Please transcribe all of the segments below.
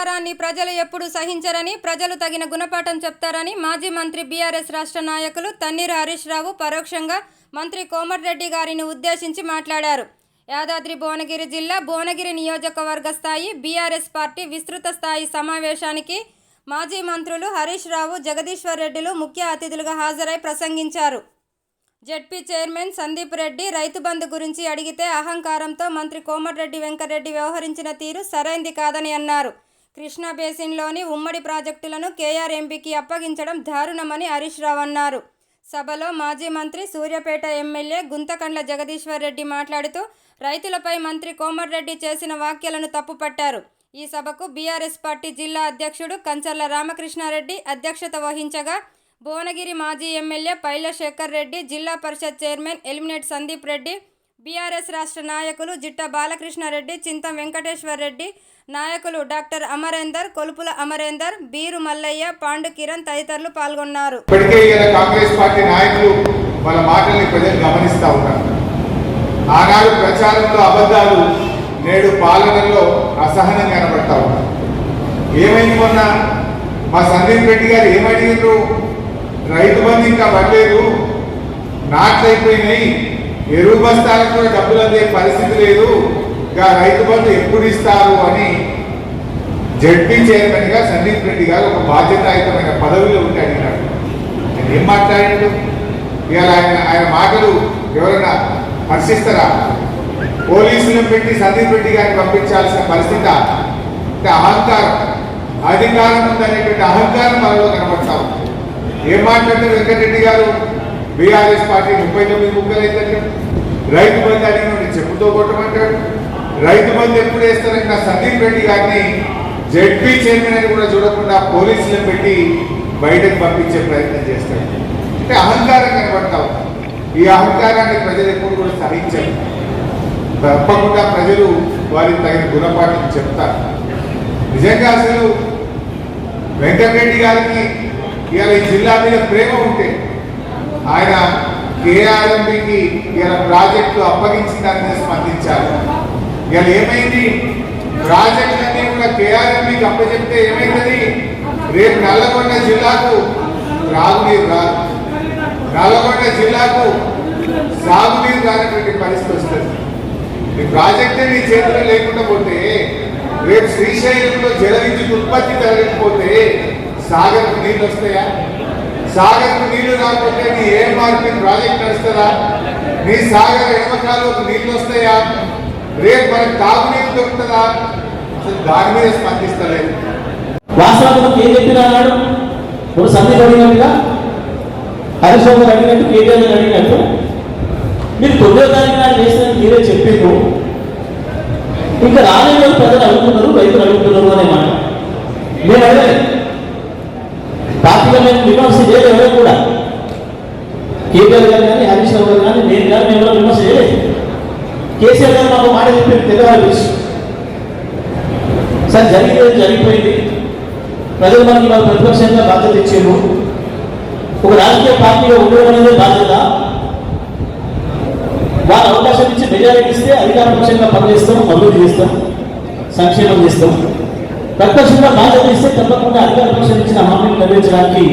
అహంకారాన్ని ప్రజలు ఎప్పుడూ సహించరని, ప్రజలు తగిన గుణపాఠం చెప్తారని మాజీ మంత్రి బీఆర్ఎస్ రాష్ట్ర నాయకులు తన్నీరు హరీష్ రావు పరోక్షంగా మంత్రి కోమటిరెడ్డి గారిని ఉద్దేశించి మాట్లాడారు. యాదాద్రి భువనగిరి జిల్లా భువనగిరి నియోజకవర్గ స్థాయి బీఆర్ఎస్ పార్టీ విస్తృత స్థాయి సమావేశానికి మాజీ మంత్రులు హరీష్ రావు, జగదీశ్వర్ రెడ్డిలు ముఖ్య అతిథులుగా హాజరై ప్రసంగించారు. జెడ్పీ చైర్మన్ సందీప్ రెడ్డి రైతు బంధు గురించి అడిగితే అహంకారంతో మంత్రి కోమటిరెడ్డి వెంకటరెడ్డి వ్యవహరించిన తీరు సరైంది కాదని అన్నారు. కృష్ణా బేసిన్లోని ఉమ్మడి ప్రాజెక్టులను కేఆర్ఎంపీకి అప్పగించడం దారుణమని హరీష్ రావు అన్నారు. సభలో మాజీ మంత్రి సూర్యాపేట ఎమ్మెల్యే గుంతకండ్ల జగదీశ్వర్ రెడ్డి మాట్లాడుతూ రైతులపై మంత్రి కోమటిరెడ్డి చేసిన వ్యాఖ్యలను తప్పుపట్టారు. ఈ సభకు బీఆర్ఎస్ పార్టీ జిల్లా అధ్యక్షుడు కంచర్ల రామకృష్ణారెడ్డి అధ్యక్షత వహించగా భువనగిరి మాజీ ఎమ్మెల్యే పైల శేఖర్ రెడ్డి, జిల్లా పరిషత్ చైర్మన్ ఎలిమినేట్ సందీప్ రెడ్డి, బీఆర్ఎస్ రాష్ట్ర నాయకులు జిట్ట బాలకృష్ణారెడ్డి, చింతం వెంకటేశ్వర్ రెడ్డి, నాయకులు డాక్టర్ అమరేందర్, కొలుపుల అమరేందర్, బీరు మల్లయ్య, పాండు కిరణ్ తదితరులు పాల్గొన్నారు. కాంగ్రెస్ పార్టీ నాయకులు వాళ్ళ మాటల్ని ప్రజలు గమనిస్తూ ఉన్నారు. ఆనాడు ప్రచారంలో అబద్ధాలు, నేడు పాలనలో అసహనం కనబడతా ఉన్నారు. ఏమైంది మొన్న మా సందీప్ రెడ్డి గారు ఏమడిగారు? రైతు బంధు ఇంకా పడలేదు, నాట్లు అయిపోయినాయి, ఎరువు బస్తాలకు కూడా డబ్బులు అందే పరిస్థితి లేదు, ఇంకా రైతు బంధు ఎప్పుడు ఇస్తారు అని జడ్పీ చైర్మన్ గా సందీప్ రెడ్డి గారు ఒక బాధ్యతాయుతమైన పదవిలో ఉండి అడిగినాడు. ఆయన ఏం మాట్లాడాడు? ఇవాళ ఆయన మాటలు ఎవరైనా హర్షిస్తారా? పోలీసులను పెట్టి సందీప్ రెడ్డి గారిని పంపించాల్సిన పరిస్థితి. అంటే అహంకారం, అధికారం ఉందనేటువంటి అహంకారం మనలో కనబడతా ఉంది. ఏం మాట్లాడితే వెంకటరెడ్డి గారు బీఆర్ఎస్ పార్టీ 39 ముక్కలు అయితే రైతు బంధు అడిగిన చెప్పుతో కొట్టమంటాడు. రైతు బంధు ఎప్పుడు వేస్తారని నా సందీప్ రెడ్డి గారిని జెడ్పీ చైర్మన్ అని కూడా చూడకుండా పోలీసులను పెట్టి బయటకు పంపించే ప్రయత్నం చేస్తాడు. అంటే అహంకారం కనబడతా ఉంది. ఈ అహంకారాన్ని ప్రజలు ఎప్పుడు కూడా సహించారు. తప్పకుండా ప్రజలు వారికి తగిన గుణపాఠం చెప్తారు. నిజంగా అసలు వెంకటరెడ్డి గారికి ఇవాళ ఈ జిల్లా మీద ప్రేమ ఉంటే ఆయన కేఆర్ఎంపీకి ఇవాళ ప్రాజెక్టులు అప్పగించిన దాని మీద స్పందించాలి. ఇవాళ ఏమైంది? ప్రాజెక్టులన్నీ కూడా కేఆర్ఎంపీకి అప్పచెప్తే ఏమైంది? రేపు నల్లగొండ జిల్లాకు త్రాగునీరు రాదు, నల్లగొండ జిల్లాకు సాగునీరు రానటువంటి పరిస్థితి వస్తుంది. ఈ ప్రాజెక్టే నీ చేతిలో లేకుండా పోతే, రేపు శ్రీశైలంలో జల విద్యుత్ ఉత్పత్తి జరగకపోతే సాగర్కు నీళ్ళు వస్తాయా? సాగర్కు నీళ్లు రాకపోతే నీ ఏఎంఆర్పీ ప్రాజెక్ట్ నడుస్తుందా? నీ సాగర్ ఎడమకాలకు నీళ్ళు వస్తాయా? రేపు మనకు తాగునీరు దొరుకుతుందా? అసలు దాని మీద స్పందిస్తలేదు. వాస్తవానికి ఏం చెప్పినాడు? ఇప్పుడు సందీప్ అడిగినట్టుగా, హరీష్ రావు అడిగినట్టు, కేటీఆర్ అడిగినట్టు మీరు 9వ తారీఖు నాడు చేసినట్టు మీరే చెప్పారు. ఇంకా రాలేని ప్రజలు అడుగుతున్నారు, రైతులు అడుగుతున్నారు అనే మాట నేను అడగలేదు. పార్టీగా మేము విమర్శ చేయలేదు. ఎవరు కూడా కేటీఆర్ గారు కానీ, హరీష్ రావు గారు కానీ, నేను కానీ మేము ఎవరో విమర్శ చేయలేదు. కేసీఆర్ గారు మాకు మాట చెప్పారు తెల్లవారు విషయం. సరే జరిగిపోయింది, జరిగిపోయింది. ప్రజలు మనకి వాళ్ళు ప్రతిపక్షంగా బాధ్యత ఇచ్చారు. ఒక రాజకీయ పార్టీగా ఉండడం అనేది బాధ్యత. వారు అవకాశం ఇచ్చి మెజారిటీ ఇస్తే అధికార పక్షంగా పనిచేస్తాం, అభివృద్ధి చేస్తాం, సంక్షేమం చేస్తాం. ప్రతిపక్షంగా బాధ్యత ఇస్తే తప్పకుండా అధికార పక్షం ఇచ్చిన హామీని నెరవేర్చడానికి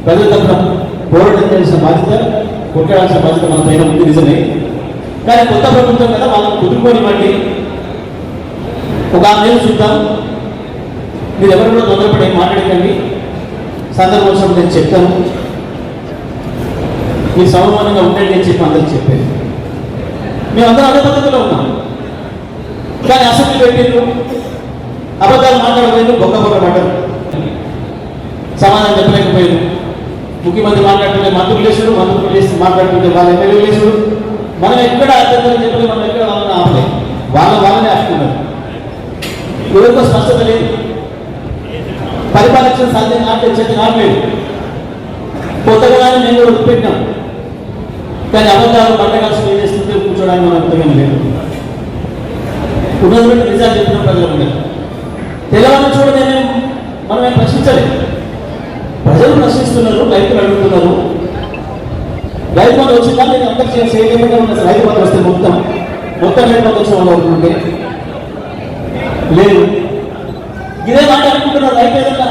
ప్రజల తరఫున పోరాటం చేసిన బాధ్యత, కొట్టడాల్సిన బాధ్యత మన పైన ఉంది, నిజమే. కానీ కొత్త ప్రభుత్వం కదా, వాళ్ళని కుదురుకోనివ్వండి, ఒక 6 నెలలు చూద్దాం. మీరు ఎవరు కూడా తొందరపడి మాట్లాడకండి, సందర్భం నేను చెప్తాను, మీరు సమమానంగా ఉండండి అని చెప్పి అందరికి చెప్పాను. మేమందరం అదే పద్ధతిలో ఉన్నాం. కానీ అసెంబ్లీ పెట్టిండ్రు, అబద్ధాలు మాట్లాడలేదు, బొక్క మాట్లాడు, సమాధానం చెప్పలేకపోయారు. ముఖ్యమంత్రి మాట్లాడుతుంటే మంత్రులు లేచుడు, మంత్రులు లేచి మాట్లాడుతుంటే వాళ్ళ ఎమ్మెల్యేలు లేచుడు. మనం ఎక్కడ అర్థం చెప్పలేదు, మనం ఎక్కడ వాళ్ళని ఆపలేదు, వాళ్ళనే ఆపుతున్నారు. ఎవరికో స్పష్టత లేదు, పరిపాలించిన సాధ్యం చేతి ఆపలేదు. కొత్తగానే మేము కూడా పెట్టినాం. కానీ అబద్ధాలు పంటకాల్సి ఏం చేస్తుంటే కూర్చోడానికి మనం అర్థం లేదు. ఉన్నటువంటి నిజాలు చెప్పిన ప్రజలు ఉన్నారు. తెలంగాణ చూడమే మనమేం ప్రశ్నించలేదు. ప్రజలు ప్రశ్నిస్తున్నారు, రైతులు అడుగుతున్నారు. రైతు బంధు వచ్చిందా? నేను అందరికీ చేయలేకుండా ఉన్న రైతు బంధు వస్తే మొత్తం రైతు బంధు వచ్చిన వాళ్ళు అవుతుంటే లేదు. ఇదే మాట అనుకుంటున్నారు. రైతు ఏదన్నా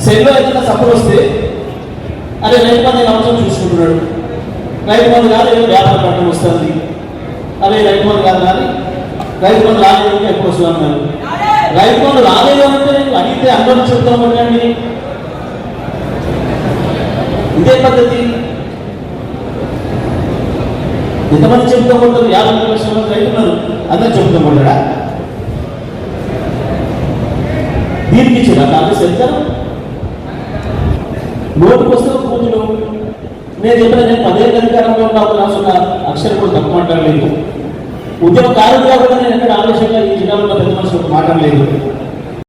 సెల్లో ఏదైనా సపోర్ట్ వస్తే అదే రైతు బంధు అవసరం చూసుకుంటున్నాడు. రైతు బంధు కాదు ఏదో వ్యాపార పట్టణం వస్తుంది, అదే రైతు బంధు కాదు కానీ రైతు బంధు రాలేదు ఎక్కువ వస్తుంది అన్నారు. రైతు బంధు రాలేదు అంటే నేను అడిగితే అందరూ చెప్తామండి. ఇదే పద్ధతి. ఎంతమంది చెప్తామంటారు? 50 లక్షల మంది రైతున్నారు, అందరూ చెప్తామంటాడా? దీనికి ఇచ్చిన కాంగ్రెస్ వెళ్తారు. నోటుకు వస్తే పూజలు నేను చెప్పిన నేను 10 ఏళ్ళ అధికారంలో ఉన్నప్పుడు రాసున్న అక్షరం కూడా తప్పు మాట్లాడలేదు. ఉద్యమకారుడు కాబట్టి నేను ఎక్కడ ఆలోచనగా ఈ జిల్లాలో పెద్ద మనుషులకు మాట్లాడలేదు.